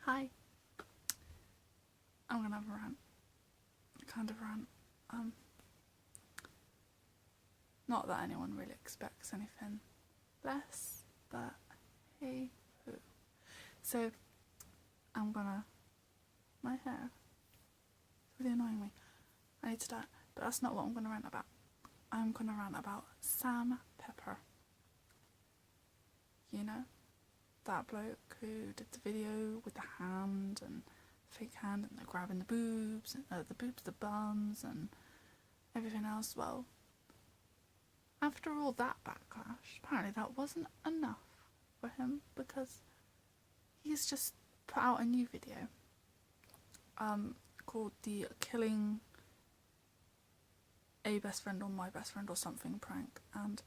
Hi. I'm gonna have a rant. Kind of rant. Not that anyone really expects anything less, but hey ho. So, my hair, it's really annoying me. I need to start, but that's not what I'm gonna rant about. I'm gonna rant about Sam Pepper. You know? That bloke who did the video with the hand and fake hand and the grabbing the boobs, and the bums and everything else. Well, after all that backlash, apparently that wasn't enough for him, because he's just put out a new video called the Killing a Best Friend or My Best Friend or something prank. And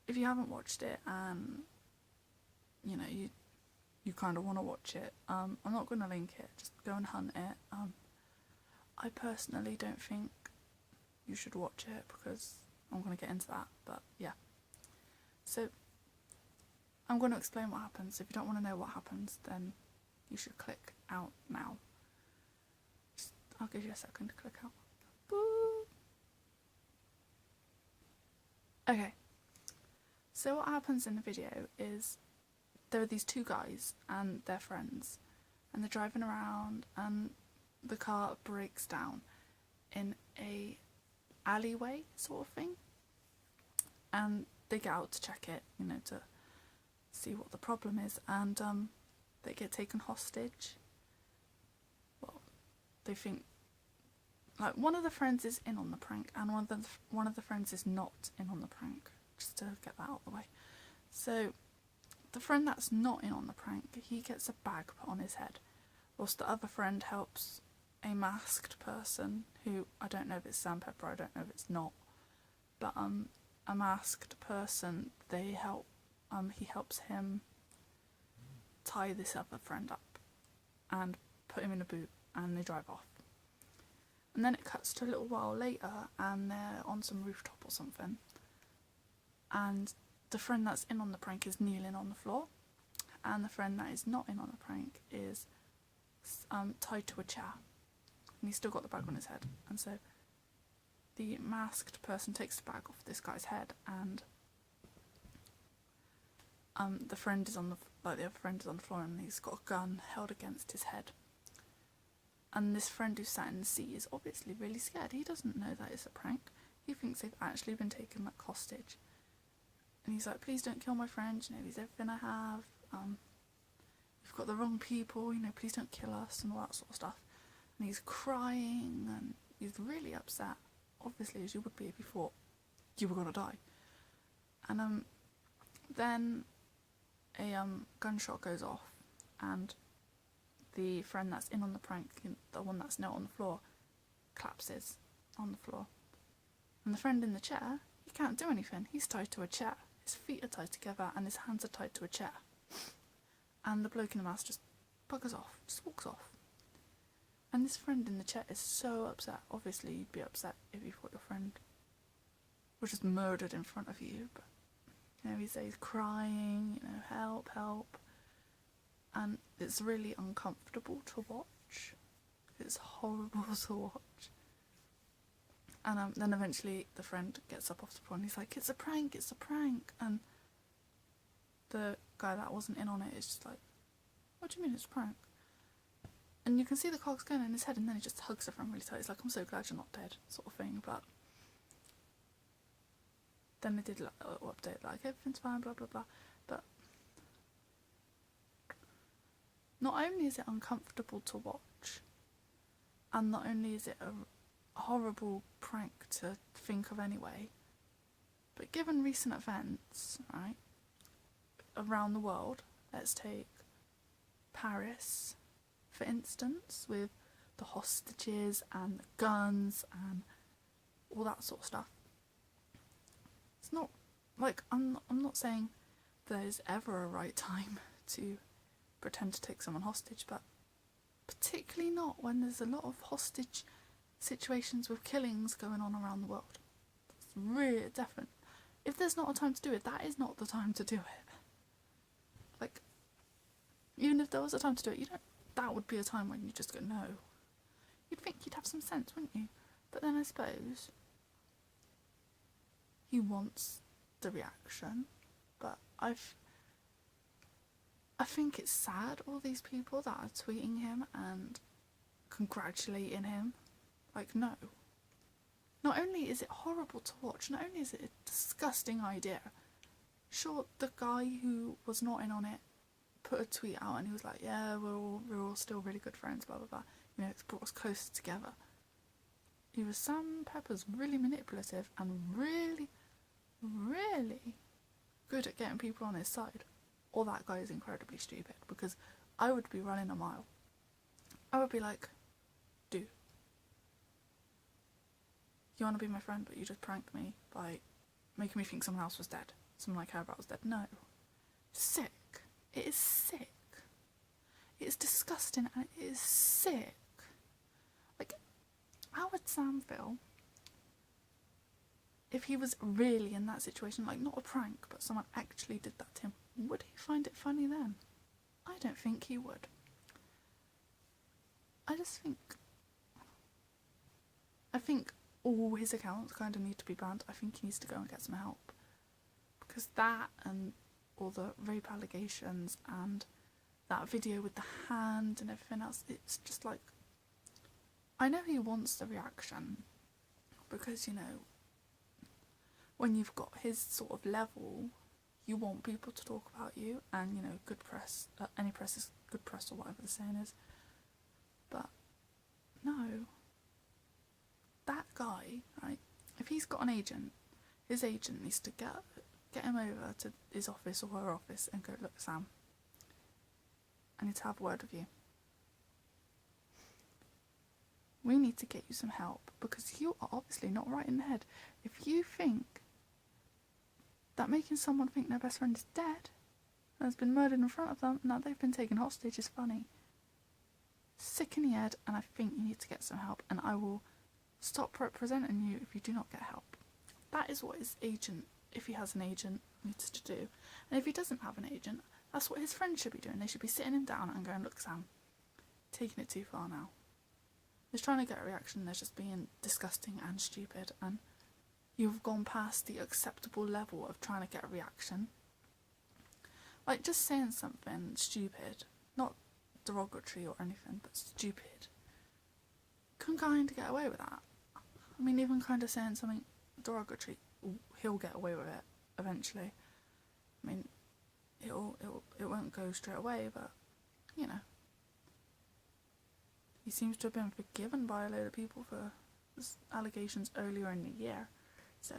if you haven't watched it and you know you kind of want to watch it, I'm not going to link it, just go and hunt it. I personally don't think you should watch it because I'm going to get into that, but yeah. So I'm going to explain what happens. If you don't want to know what happens, then you should click out now. I'll give you a second to click out. Boo. Okay, so what happens in the video is there are these two guys and they're friends, and they're driving around and the car breaks down in a alleyway sort of thing, and they get out to check it, you know, to see what the problem is, and they get taken hostage. Well, they think, like, one of the friends is in on the prank and one of the friends is not in on the prank, just to get that out of the way. So the friend that's not in on the prank, he gets a bag put on his head, whilst the other friend helps a masked person who, I don't know if it's Sam Pepper, I don't know if it's not, but a masked person, he helps him tie this other friend up and put him in a boot, and they drive off. And then it cuts to a little while later and they're on some rooftop or something, and the friend that's in on the prank is kneeling on the floor, and the friend that is not in on the prank is tied to a chair, and he's still got the bag on his head. And so the masked person takes the bag off this guy's head, and the friend is on the other friend is on the floor, and he's got a gun held against his head. And this friend who sat in the seat is obviously really scared. He doesn't know that it's a prank. He thinks they've actually been taken like hostage. And he's like, please don't kill my friend, you know, he's everything I have. You've got the wrong people, you know, please don't kill us, and all that sort of stuff. And he's crying and he's really upset, obviously, as you would be if you thought you were gonna die. And then a gunshot goes off, and the friend that's in on the prank, the one that's not on the floor, collapses on the floor. And the friend in the chair, he can't do anything. He's tied to a chair. His feet are tied together and his hands are tied to a chair. And the bloke in the mask just buggers off, just walks off. And this friend in the chair is so upset. Obviously you'd be upset if you thought your friend was just murdered in front of you, but you know, he's crying, you know, help, help. And it's really uncomfortable to watch. It's horrible to watch. And then eventually the friend gets up off the floor and he's like, it's a prank, it's a prank. And the guy that wasn't in on it is just like, what do you mean it's a prank? And you can see the cogs going in his head, and then he just hugs the friend really tight. He's like, I'm so glad you're not dead, sort of thing. But then they did like a little update, like, everything's fine, blah, blah, blah. But not only is it uncomfortable to watch, and not only is it a horrible prank to think of anyway, but given recent events, right, around the world, let's take Paris, for instance, with the hostages and the guns and all that sort of stuff. It's not, like, I'm not saying there's ever a right time to pretend to take someone hostage, but particularly not when there's a lot of hostage situations with killings going on around the world. It's really different. If there's not a time to do it, that is not the time to do it. Like, even if there was a time to do it, you don't. That would be a time when you just go no. You'd think you'd have some sense, wouldn't you? But then I suppose he wants the reaction. But I think it's sad, all these people that are tweeting him and congratulating him. Like, no. Not only is it horrible to watch, not only is it a disgusting idea. Sure, the guy who was not in on it put a tweet out and he was like, yeah, we're all still really good friends, blah blah blah. You know, it's brought us closer together. He was Sam Pepper's really manipulative and really, really good at getting people on his side. Or that guy is incredibly stupid, because I would be running a mile. I would be like, dude, you want to be my friend, but you just pranked me by making me think someone else was dead. Someone I care about was dead. No. Sick. It is sick. It is disgusting and it is sick. Like, how would Sam feel if he was really in that situation? Like, not a prank, but someone actually did that to him. Would he find it funny then? I don't think he would. I think all his accounts kind of need to be banned. I think he needs to go and get some help. Because that and all the rape allegations and that video with the hand and everything else, it's just like, I know he wants the reaction, because, you know, when you've got his sort of level, you want people to talk about you, and, you know, good press, any press is good press, or whatever the saying is. But no, that guy, right, if he's got an agent, his agent needs to get him over to his office or her office and go, look, Sam, I need to have a word with you. We need to get you some help, because you are obviously not right in the head. If you think that making someone think their best friend is dead and has been murdered in front of them, and that they've been taken hostage, is funny, sick in the head, and I think you need to get some help, and I will stop representing you if you do not get help. That is what his agent, if he has an agent, needs to do. And if he doesn't have an agent, that's what his friends should be doing. They should be sitting him down and going, look, Sam, taking it too far now. He's trying to get a reaction, they're just being disgusting and stupid, and you've gone past the acceptable level of trying to get a reaction. Like, just saying something stupid, not derogatory or anything, but stupid, can kind of get away with that. I mean, even kind of saying something derogatory, he'll get away with it eventually. I mean, it won't go straight away, but, you know, he seems to have been forgiven by a load of people for his allegations earlier in the year. So,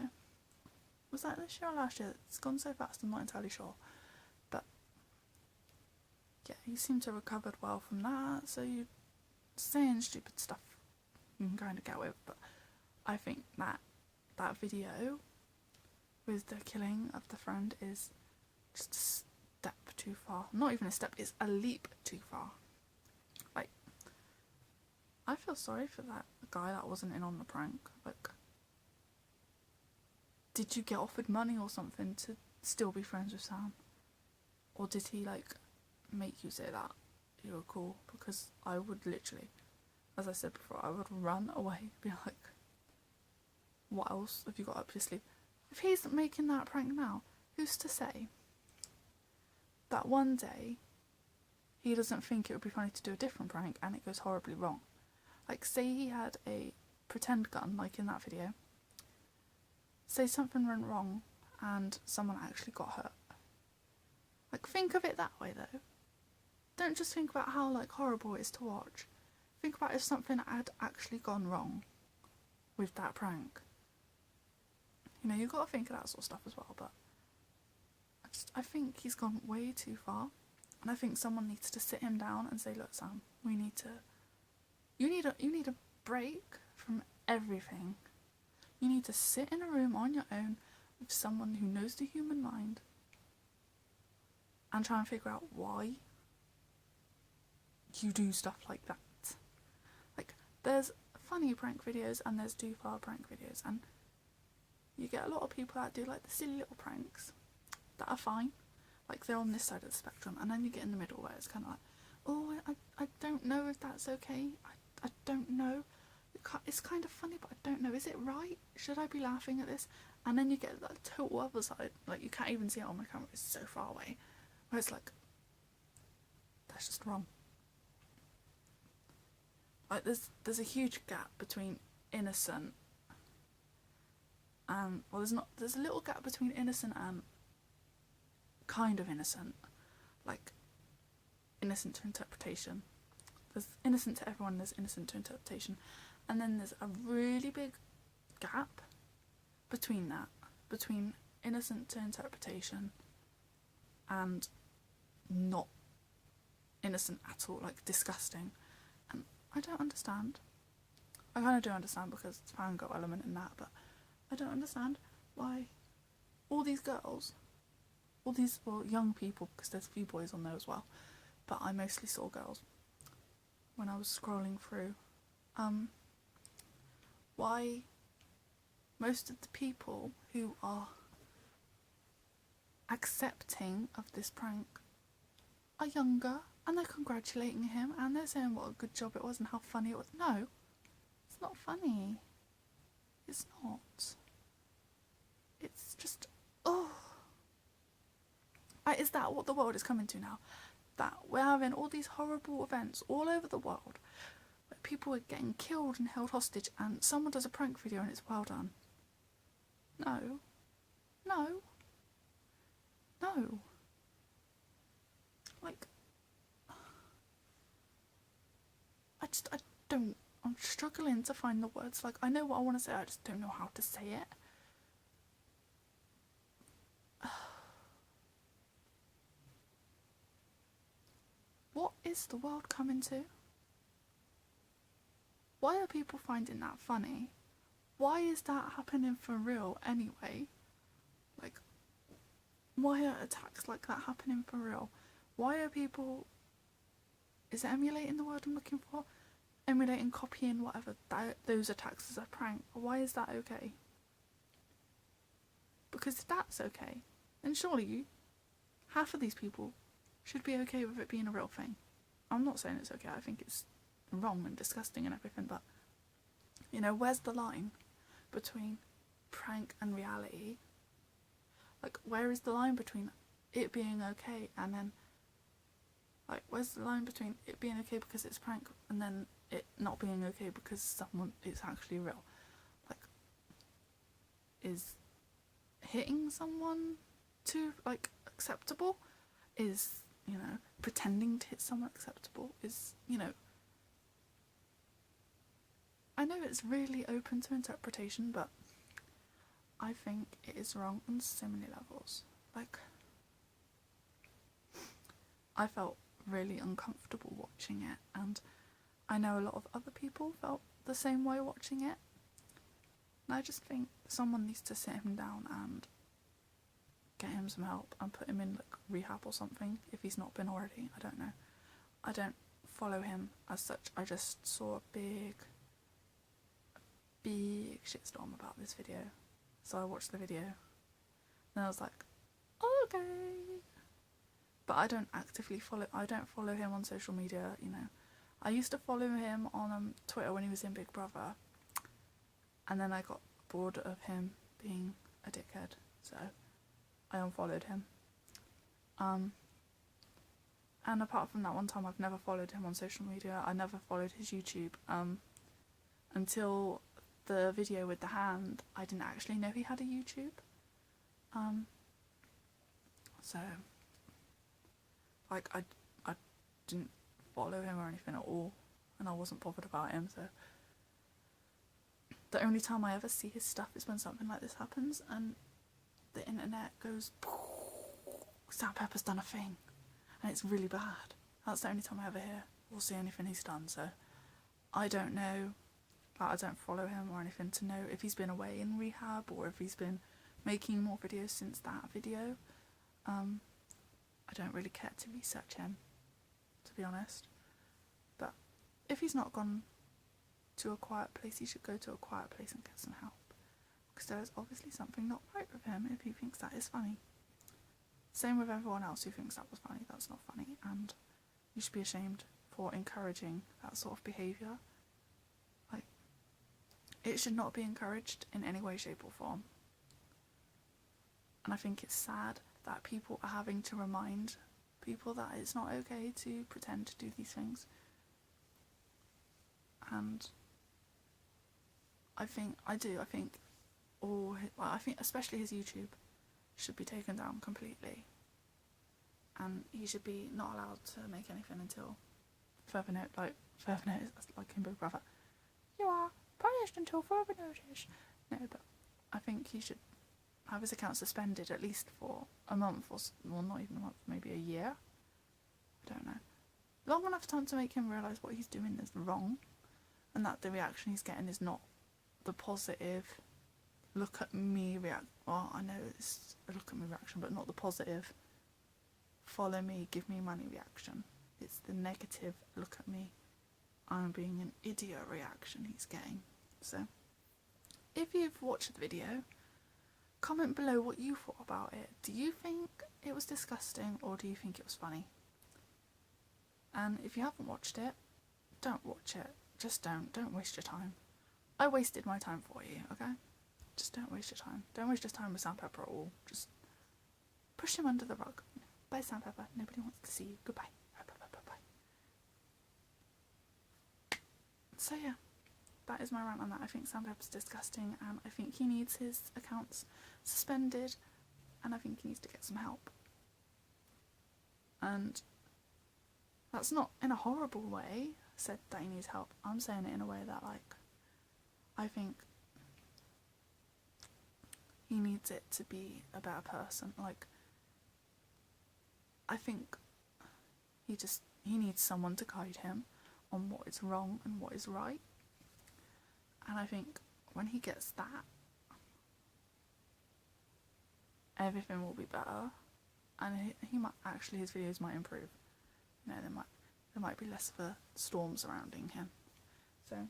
was that this year or last year? It's gone so fast, I'm not entirely sure. But, yeah, he seemed to have recovered well from that, so you saying stupid stuff, you can kind of get away with. But I think that video with the killing of the friend is just a step too far. Not even a step, it's a leap too far. Like, I feel sorry for that guy that wasn't in on the prank. Like, did you get offered money or something to still be friends with Sam? Or did he, like, make you say that you were cool? Because I would literally, as I said before, I would run away, be like, what else have you got up your sleeve? If he's making that prank now, who's to say that one day he doesn't think it would be funny to do a different prank and it goes horribly wrong? Like, say he had a pretend gun, like in that video. Say something went wrong and someone actually got hurt. Like, think of it that way, though. Don't just think about how, like, horrible it is to watch. Think about if something had actually gone wrong with that prank. You know, you've got to think of that sort of stuff as well, but I think he's gone way too far, and I think someone needs to sit him down and say, look, Sam, you need a break from everything. You need to sit in a room on your own with someone who knows the human mind and try and figure out why you do stuff like that. Like, there's funny prank videos and there's too far prank videos, and you get a lot of people that do like the silly little pranks that are fine. like they're on this side of the spectrum, and then you get in the middle where it's kind of like, oh, I don't know if that's okay. I don't know. It's kind of funny, but I don't know. Is it right? Should I be laughing at this? And then you get the total other side, like you can't even see it on my camera, it's so far away, where it's like, that's just wrong. Like there's a huge gap between innocent and, well, there's a little gap between innocent and kind of innocent, like innocent to interpretation. There's innocent to everyone, there's innocent to interpretation, and then there's a really big gap between that, between innocent to interpretation and not innocent at all, like disgusting. And I don't understand. I kind of do understand because it's a fangirl element in that, but I don't understand why all these girls, all these, well, young people, because there's a few boys on there as well, but I mostly saw girls when I was scrolling through, why most of the people who are accepting of this prank are younger, and they're congratulating him, and they're saying what a good job it was and how funny it was. No, it's not funny. It's not. It's just, oh. Is that what the world is coming to now? That we're having all these horrible events all over the world where people are getting killed and held hostage, and someone does a prank video and it's well done. No. No. No. Like, I don't, I'm struggling to find the words. Like, I know what I want to say, I just don't know how to say it. What is the world coming to? Why are people finding that funny? Why is that happening for real anyway? Like, why are attacks like that happening for real? Why are people, is it emulating the word I'm looking for? Emulating, copying, whatever, those attacks as a prank. Why is that okay? Because if that's okay, then surely half of these people should be okay with it being a real thing. I'm not saying it's okay, I think it's wrong and disgusting and everything, but, you know, where's the line between prank and reality? Like, where is the line between it being okay and then, like, where's the line between it being okay because it's a prank and then it not being okay because someone, it's actually real? Like, is hitting someone too, like, acceptable? Is, you know, pretending to hit someone acceptable? Is, you know, I know it's really open to interpretation, but I think it is wrong on so many levels. Like, I felt really uncomfortable watching it, and I know a lot of other people felt the same way watching it. And I just think someone needs to sit him down and get him some help and put him in, like, rehab or something, if he's not been already. I don't know. I don't follow him as such. I just saw a big shitstorm about this video. So I watched the video and I was like, okay. But I don't actively follow, I don't follow him on social media, you know. I used to follow him on Twitter when he was in Big Brother, and then I got bored of him being a dickhead, so I unfollowed him. And apart from that one time, I've never followed him on social media. I never followed his YouTube. Until the video with the hand, I didn't actually know he had a YouTube. So, like, I didn't follow him or anything at all, and I wasn't bothered about him, so the only time I ever see his stuff is when something like this happens and the internet goes, Sam Pepper's done a thing, and it's really bad. That's the only time I ever hear or see anything he's done, so I don't know. Like, I don't follow him or anything to know if he's been away in rehab or if he's been making more videos since that video. I don't really care to research him, to be honest. But if he's not gone to a quiet place, he should go to a quiet place and get some help. Because there is obviously something not right with him if he thinks that is funny. Same with everyone else who thinks that was funny. That's not funny, and you should be ashamed for encouraging that sort of behaviour. Like, it should not be encouraged in any way, shape or form. And I think it's sad that people are having to remind people that it's not okay to pretend to do these things. And I think especially his YouTube should be taken down completely. And he should be not allowed to make anything until further notice, like in Big Brother. You are punished until further notice. No, but I think he should have his account suspended at least for a month, or well, not even a month, maybe a year. I don't know. Long enough time to make him realise what he's doing is wrong, and that the reaction he's getting is not the positive look at me reaction. Well, I know it's a look at me reaction, but not the positive follow me, give me money reaction. It's the negative look at me, I'm being an idiot reaction he's getting. So, if you've watched the video, comment below what you thought about it. Do you think it was disgusting, or do you think it was funny? And if you haven't watched it, don't watch it. Just don't waste your time. I wasted my time for you, okay? Just don't waste your time. Don't waste your time with Sandpepper at all. Just push him under the rug. Bye, Sandpepper. Nobody wants to see you. Goodbye. Bye. So yeah, that is my rant on that. I think Sandpepper's disgusting, and I think he needs his accounts suspended, and I think he needs to get some help. And that's not in a horrible way said that he needs help. I'm saying it in a way that, like, I think he needs it to be a better person. Like, I think he needs someone to guide him on what is wrong and what is right. And I think when he gets that, everything will be better, and he might actually, his videos might improve. You know, there might be less of a storm surrounding him. So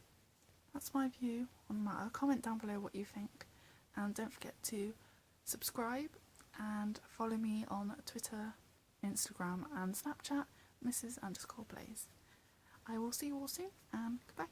that's my view on the matter. Comment down below what you think, and don't forget to subscribe and follow me on Twitter, Instagram and Snapchat, Mrs_Blaze. I will see you all soon, and goodbye.